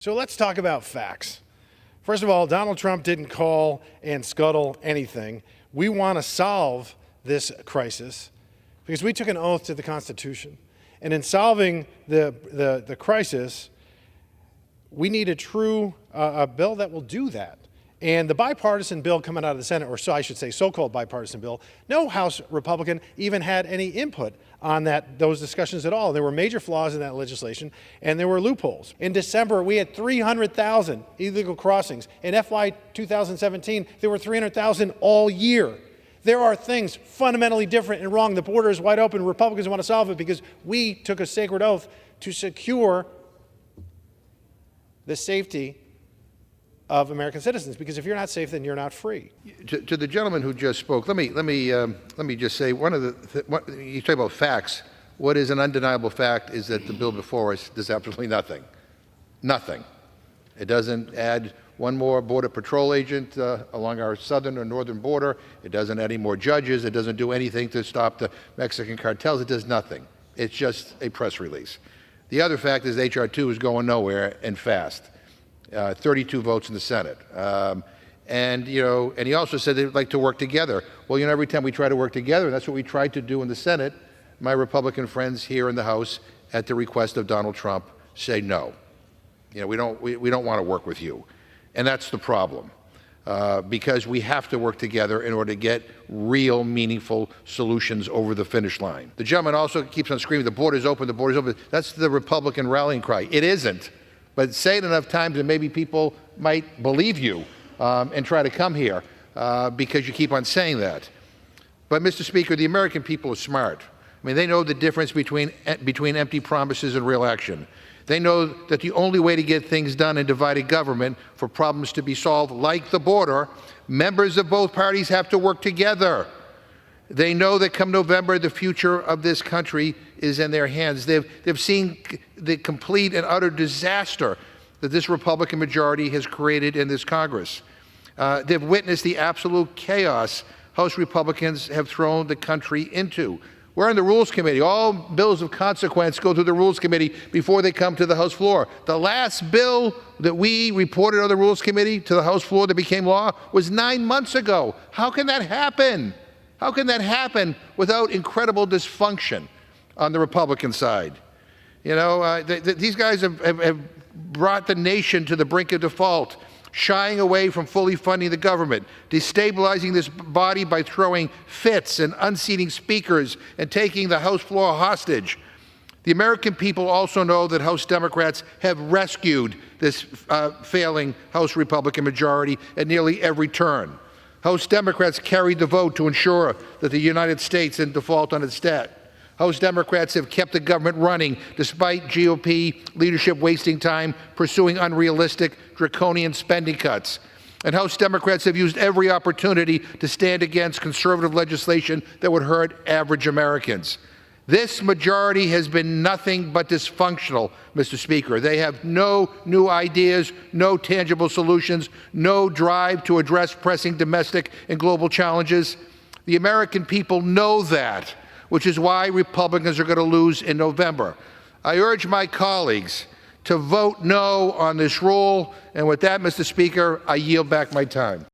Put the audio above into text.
So let's talk about facts. First of all, Donald Trump didn't call and scuttle anything. We want to solve this crisis because we took an oath to the Constitution. And in solving the crisis, we need a true bill that will do that. And the bipartisan bill coming out of the Senate, or so I should say so-called bipartisan bill, no House Republican even had any input on those discussions at all. There were major flaws in that legislation, and there were loopholes. In December, we had 300,000 illegal crossings. In FY 2017, there were 300,000 all year. There are things fundamentally different and wrong. The border is wide open. Republicans want to solve it because we took a sacred oath to secure the safety of American citizens, because if you're not safe, then you're not free. To the gentleman who just spoke, let me just say you talk about facts. What is an undeniable fact is that the bill before us does absolutely nothing. Nothing. It doesn't add one more border patrol agent along our southern or northern border. It doesn't add any more judges. It doesn't do anything to stop the Mexican cartels. It does nothing. It's just a press release. The other fact is H.R. 2 is going nowhere and fast. 32 votes in the Senate. And he also said they'd like to work together. Well, every time we try to work together, that's what we tried to do in the Senate, my Republican friends here in the House, at the request of Donald Trump, say no. We don't want to work with you. And that's the problem, because we have to work together in order to get real, meaningful solutions over the finish line. The gentleman also keeps on screaming, the border's open, the border's open. That's the Republican rallying cry. It isn't. But say it enough times and maybe people might believe you and try to come here because you keep on saying that. But, Mr. Speaker, the American people are smart. I mean, they know the difference between empty promises and real action. They know that the only way to get things done in divided government for problems to be solved, like the border, members of both parties have to work together. They know that come November, the future of this country is in their hands. They've seen the complete and utter disaster that this Republican majority has created in this Congress. They've witnessed the absolute chaos House Republicans have thrown the country into. We're in the Rules Committee. All bills of consequence go through the Rules Committee before they come to the House floor. The last bill that we reported on the Rules Committee to the House floor that became law was 9 months ago. How can that happen? How can that happen without incredible dysfunction on the Republican side? These guys have brought the nation to the brink of default, shying away from fully funding the government, destabilizing this body by throwing fits and unseating speakers and taking the House floor hostage. The American people also know that House Democrats have rescued this failing House Republican majority at nearly every turn. House Democrats carried the vote to ensure that the United States didn't default on its debt. House Democrats have kept the government running despite GOP leadership wasting time pursuing unrealistic, draconian spending cuts. And House Democrats have used every opportunity to stand against conservative legislation that would hurt average Americans. This majority has been nothing but dysfunctional, Mr. Speaker. They have no new ideas, no tangible solutions, no drive to address pressing domestic and global challenges. The American people know that, which is why Republicans are going to lose in November. I urge my colleagues to vote no on this rule. And with that, Mr. Speaker, I yield back my time.